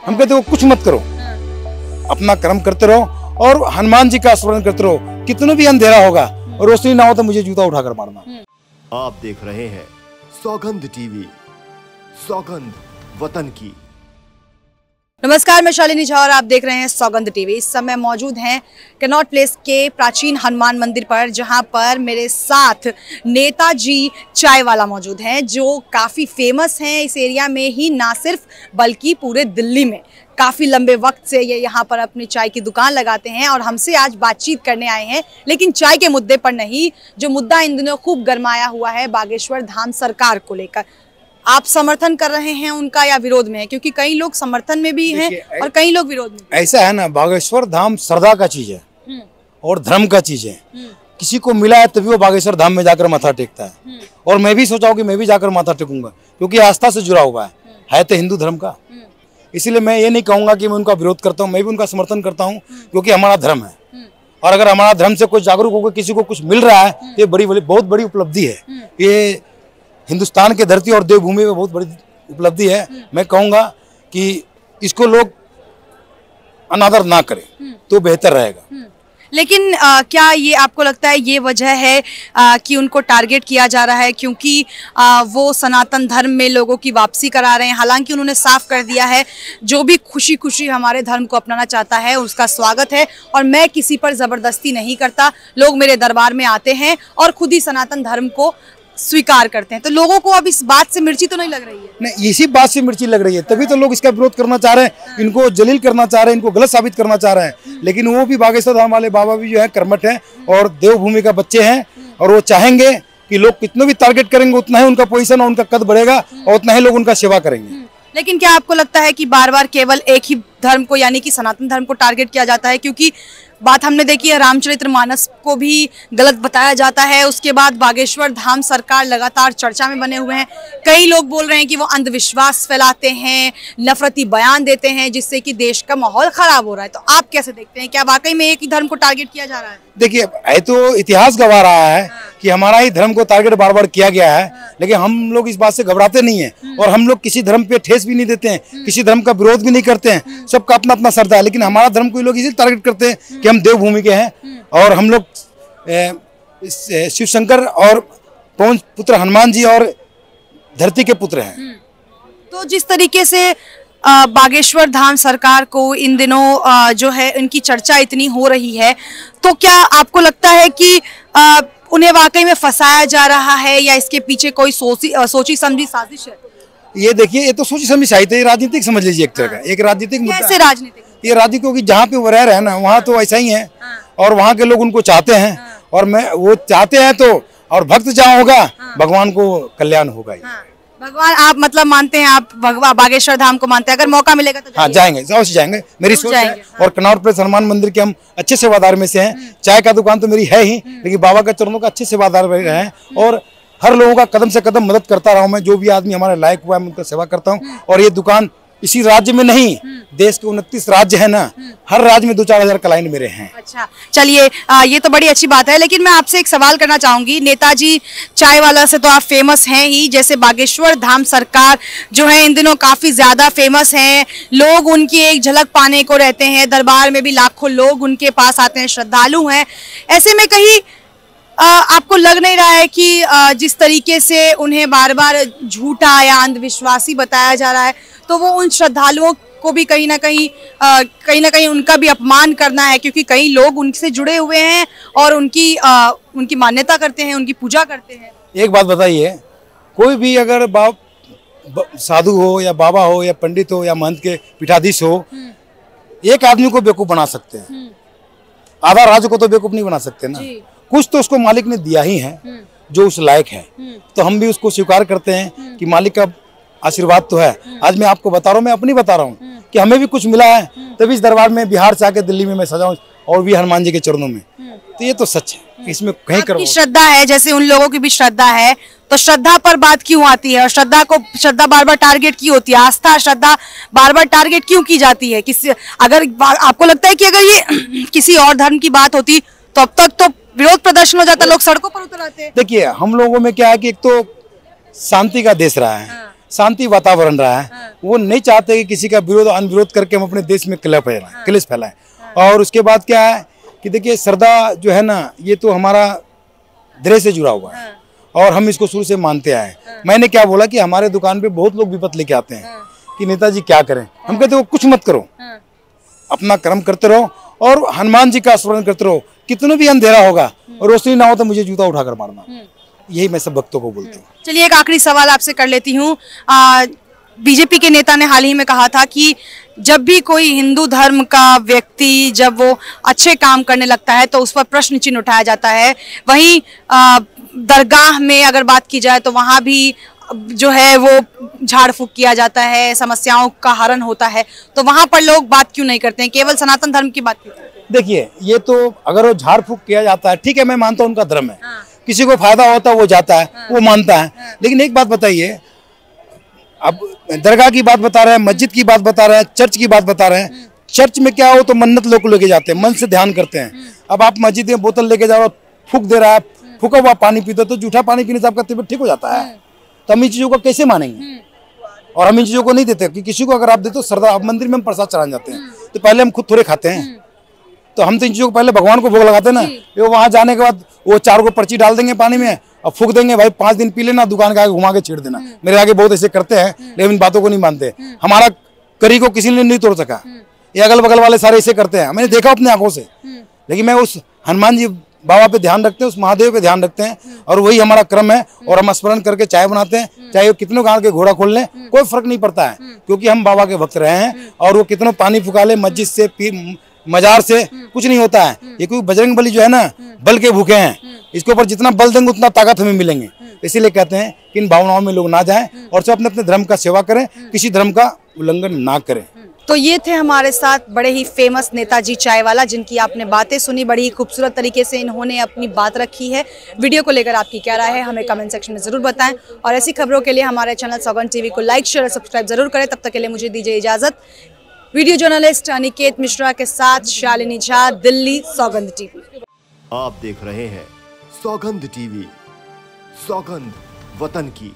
हम कहते हो कुछ मत करो, अपना कर्म करते रहो और हनुमान जी का स्मरण करते रहो। कितना भी अंधेरा होगा और रोशनी ना हो तो मुझे जूता उठाकर मारना। आप देख रहे हैं सौगंध टीवी, सौगंध वतन की। नमस्कार, मैं शालिनी झा और आप देख रहे हैं सौगंध टीवी। इस समय मौजूद हैं कनॉट प्लेस के प्राचीन हनुमान मंदिर पर, जहां पर मेरे साथ नेताजी चाय वाला मौजूद हैं, जो काफ़ी फेमस हैं इस एरिया में ही, ना सिर्फ बल्कि पूरे दिल्ली में। काफ़ी लंबे वक्त से ये यहाँ पर अपनी चाय की दुकान लगाते हैं और हमसे आज बातचीत करने आए हैं, लेकिन चाय के मुद्दे पर नहीं। जो मुद्दा इन दिनों खूब गरमाया हुआ है बागेश्वर धाम सरकार को लेकर, आप समर्थन कर रहे हैं उनका या विरोध में है? क्योंकि कई लोग समर्थन में भी हैं और कई लोग विरोध में। ऐसा है ना, बागेश्वर धाम श्रद्धा का चीज है और धर्म का चीज है। किसी को मिला है तभी वो बागेश्वर धाम में जाकर माथा टेकता है। और मैं भी सोचा हूँ कि मैं भी जाकर माथा टेकूंगा, क्योंकि आस्था से जुड़ा हुआ है तो हिंदू धर्म का। इसीलिए मैं ये नहीं कहूंगा कि मैं उनका विरोध करता हूँ, मैं भी उनका समर्थन करता हूँ, क्योंकि हमारा धर्म है। और अगर हमारा धर्म से कोई जागरूक होकर किसी को कुछ मिल रहा है, ये बहुत बड़ी उपलब्धि है। ये हिंदुस्तान के धरती और देवभूमि में बहुत बड़ी उपलब्धि है। मैं कहूंगा कि इसको लोग अनादर ना करें तो बेहतर रहेगा। लेकिन क्या ये आपको लगता है ये वजह है कि उनको टारगेट किया जा रहा है क्योंकि वो सनातन धर्म में लोगों की वापसी करा रहे हैं? हालांकि उन्होंने साफ कर दिया है, जो भी खुशी खुशी हमारे धर्म को अपनाना चाहता है उसका स्वागत है और मैं किसी पर ज़बरदस्ती नहीं करता। लोग मेरे दरबार में आते हैं और खुद ही सनातन धर्म को स्वीकार करते हैं। तो लोगों को अब इस बात से मिर्ची तो नहीं लग रही है? नहीं, इसी बात से मिर्ची लग रही है, तभी तो लोग इसका विरोध करना चाह रहे हैं, इनको जलील करना चाह रहे हैं, इनको गलत साबित करना चाह रहे हैं। लेकिन वो भी बागेश्वर धाम वाले बाबा भी जो है कर्मठ हैं और देवभूमि का बच्चे हैं, और वो चाहेंगे कि लोग कितना भी टारगेट करेंगे उतना ही उनका पोजीशन और उनका कद बढ़ेगा और उतना ही लोग उनका सेवा करेंगे। लेकिन क्या आपको लगता है कि बार बार केवल एक ही धर्म को यानी कि सनातन धर्म को टारगेट किया जाता है? क्योंकि बात हमने देखी है, रामचरितमानस को भी गलत बताया जाता है। उसके बाद बागेश्वर धाम सरकार लगातार चर्चा में बने हुए हैं। कई लोग बोल रहे हैं कि वो अंधविश्वास फैलाते हैं, नफरती बयान देते हैं, जिससे कि देश का माहौल खराब हो रहा है। तो आप कैसे देखते हैं, क्या वाकई में एक ही धर्म को टारगेट किया जा रहा है? देखिए, तो इतिहास गवा रहा है कि हमारा ही धर्म को टारगेट बार बार किया गया है, लेकिन हम लोग इस बात से घबराते नहीं हैं और हम लोग किसी धर्म पे ठेस भी नहीं देते हैं, किसी धर्म का विरोध भी नहीं करते हैं। सबका अपना अपना श्रद्धा है, लेकिन हमारा धर्म को लोग इसी टारगेट करते हैं कि हम देवभूमि के हैं और हम लोग शिव शंकर और पवन पुत्र हनुमान जी और धरती के पुत्र हैं। तो जिस तरीके से बागेश्वर धाम सरकार को इन दिनों जो है इनकी चर्चा इतनी हो रही है, तो क्या आपको लगता है कि उन्हें वाकई में फंसाया जा रहा है या इसके पीछे कोई सोची समझी साजिश है? ये देखिए, ये तो सोची समझी साजिश है, राजनीतिक समझ लीजिए एक तरह का, एक राजनीतिक मुद्दा। कैसे राजनीतिक? ये राजनीतिक, क्योंकि जहाँ पे वो रह रहे हैं ना, वहाँ तो ऐसा ही है और वहाँ के लोग उनको चाहते हैं और वो चाहते हैं तो, और भक्त जहाँ होगा भगवान को कल्याण होगा। भगवान आप मतलब मानते हैं, आप बागेश्वर धाम को मानते हैं? अगर मौका मिलेगा तो हाँ जाएंगे, अवश्य जाएंगे, मेरी सोच है। और कनॉट प्लेस हनुमान मंदिर के हम अच्छे सेवादार में से हैं। चाय का दुकान तो मेरी है ही, लेकिन बाबा के चरणों का अच्छे सेवादार रहे हैं और हर लोगों का कदम से कदम मदद करता रहा हूँ मैं। जो भी आदमी हमारे लायक हुआ है मैं उनका सेवा करता हूँ। और ये दुकान इसी राज्य में नहीं, देश के 29 राज्य है ना, हर राज्य में 2-4 हजार क्लाइंट मेरे हैं। अच्छा, चलिए, ये तो बड़ी अच्छी बात है। लेकिन मैं आपसे एक सवाल करना चाहूंगी। नेताजी चाय वाला से तो आप फेमस हैं ही, जैसे बागेश्वर धाम सरकार जो है इन दिनों काफी ज्यादा फेमस हैं। लोग उनकी एक झलक पाने को रहते हैं, दरबार में भी लाखों लोग उनके पास आते हैं, श्रद्धालु हैं। ऐसे में कहीं आपको लग नहीं रहा है कि जिस तरीके से उन्हें बार बार झूठा या अंधविश्वासी बताया जा रहा है, तो वो उन श्रद्धालुओं को भी कहीं ना कहीं उनका भी अपमान करना है? क्योंकि कई लोग उनसे जुड़े हुए हैं और उनकी मान्यता करते हैं, उनकी पूजा करते हैं। एक बात बताइए, कोई भी अगर साधु हो या बाबा हो या पंडित हो या महंत के पीठाधीश हो, एक आदमी को बेवकूफ बना सकते हैं, आधा राज्य को तो बेवकूफ नहीं बना सकते ना। कुछ तो उसको मालिक ने दिया ही है जो उस लायक है, तो हम भी उसको स्वीकार करते हैं कि मालिक का आशीर्वाद तो है। आज मैं आपको बता रहा हूँ, मैं अपनी बता रहा हूँ कि हमें भी कुछ मिला है, तभी इस दरबार में बिहार से आके दिल्ली में मैं सजा हूँ और भी हनुमान जी के चरणों में। तो ये तो सच है, इसमें कहीं करो। श्रद्धा है, जैसे उन लोगों की भी श्रद्धा है, तो श्रद्धा पर बात क्यों आती है और श्रद्धा बार बार टारगेट क्यों होती है? आस्था श्रद्धा बार बार टारगेट क्यों की जाती है? अगर आपको लगता है कि अगर ये किसी और धर्म की बात होती तो अब तक तो विरोध प्रदर्शन हो जाता, लोग सड़कों पर उतर आते हैं। देखिए, हम लोगों में क्या है कि एक तो शांति का देश रहा है, शांति वातावरण रहा है। वो नहीं चाहते कि किसी का विरोध अनविरोध करके हम अपने देश में क्लेश फैलाएं। और उसके बाद क्या है कि देखिए सरदा जो है ना, ये तो हमारा देश से जुड़ा हुआ है और हम इसको शुरू से मानते आए। मैंने क्या बोला कि हमारे दुकान पे बहुत लोग विपत लेके आते हैं कि नेताजी क्या करें। हम कहते हो कुछ मत करो, अपना कर्म करते रहो और हनुमान जी का स्मरण करते रहो। कितना भी अंधेरा होगा और रोशनी ना हो तो मुझे जूता उठाकर मारना। यही मैं सब भक्तों को बोलता हूँ। चलिए एक आखिरी सवाल आपसे कर लेती हूँ। बीजेपी के नेता ने हाल ही में कहा था कि जब भी कोई हिंदू धर्म का व्यक्ति जब वो अच्छे काम करने लगता है तो उस पर प्रश्न चिन्ह उठाया जाता है। वहीं दरगाह में अगर बात की जाए तो वहाँ भी जो है वो झाड़ फूक किया जाता है, समस्याओं का हरण होता है। तो वहाँ पर लोग बात क्यों नहीं करते हैं, केवल सनातन धर्म की बात करते हैं? देखिए ये तो अगर वो झाड़ फूक किया जाता है, ठीक है, मैं मानता हूँ उनका धर्म है। किसी को फायदा होता है वो जाता है, वो मानता है। लेकिन एक बात बताइए, अब दरगाह की बात बता रहे हैं, मस्जिद की बात बता रहे हैं, चर्च की बात बता रहे हैं। चर्च में क्या हो तो मन्नत लोग लेके जाते हैं, मन से ध्यान करते हैं। अब आप मस्जिद में बोतल लेके जाओ, फूक दे रहा है, फूका हुआ पानी पीते तो जूठा पानी पीने से आपका तबीयत ठीक हो जाता है। तो हम इन चीजों को कैसे मानेंगे? और हम इन चीजों को नहीं देते कि किसी को अगर आप देते हो सरदा, अब मंदिर में हम प्रसाद चढ़ाने जाते हैं तो पहले हम खुद थोड़े खाते हैं। तो हम तो इन चीजों को पहले भगवान को भोग लगाते हैं ना। वो वहां जाने के बाद वो 4 को पर्ची डाल देंगे पानी में और फूक देंगे, भाई 5 दिन पी लेना, दुकान के आगे घुमा के छेड़ देना। मेरे आगे बहुत ऐसे करते हैं लेकिन इन बातों को नहीं मानते। हमारा करी को किसी ने नहीं तोड़ सका, ये अगल बगल वाले सारे ऐसे करते हैं, मैंने देखा अपने आंखों से। लेकिन मैं उस हनुमान जी बाबा पे ध्यान रखते हैं, उस महादेव पे ध्यान रखते हैं और वही हमारा क्रम है। और हम स्मरण करके चाय बनाते हैं, चाहे वो कितनों गांव के घोड़ा खोल लें, कोई फर्क नहीं पड़ता है, क्योंकि हम बाबा के भक्त रहे हैं। और वो कितनों पानी फुका ले मस्जिद से, पीर मजार से, कुछ नहीं होता है। ये कोई बजरंग बली जो है ना, बल के भूखे हैं, इसके ऊपर जितना बल देंगे उतना ताकत हमें मिलेंगे। इसीलिए कहते हैं कि इन भावनाओं में लोग ना जाएं और सब अपने अपने धर्म का सेवा करें, किसी धर्म का उल्लंघन ना करें। तो ये थे हमारे साथ बड़े ही फेमस नेताजी चाय वाला, जिनकी आपने बातें सुनी। बड़ी ही खूबसूरत तरीके से इन्होंने अपनी बात रखी है। वीडियो को लेकर आपकी क्या राय है हमें कमेंट सेक्शन में जरूर बताएं और ऐसी खबरों के लिए हमारे चैनल सौगंध टीवी को लाइक, शेयर और सब्सक्राइब जरूर करें। तब तक के लिए मुझे दीजिए इजाजत। वीडियो जर्नलिस्ट अनिकेत मिश्रा के साथ शालिनी झा, दिल्ली, सौगंध टीवी। आप देख रहे हैं सौगंध टीवी, सौगंध वतन की।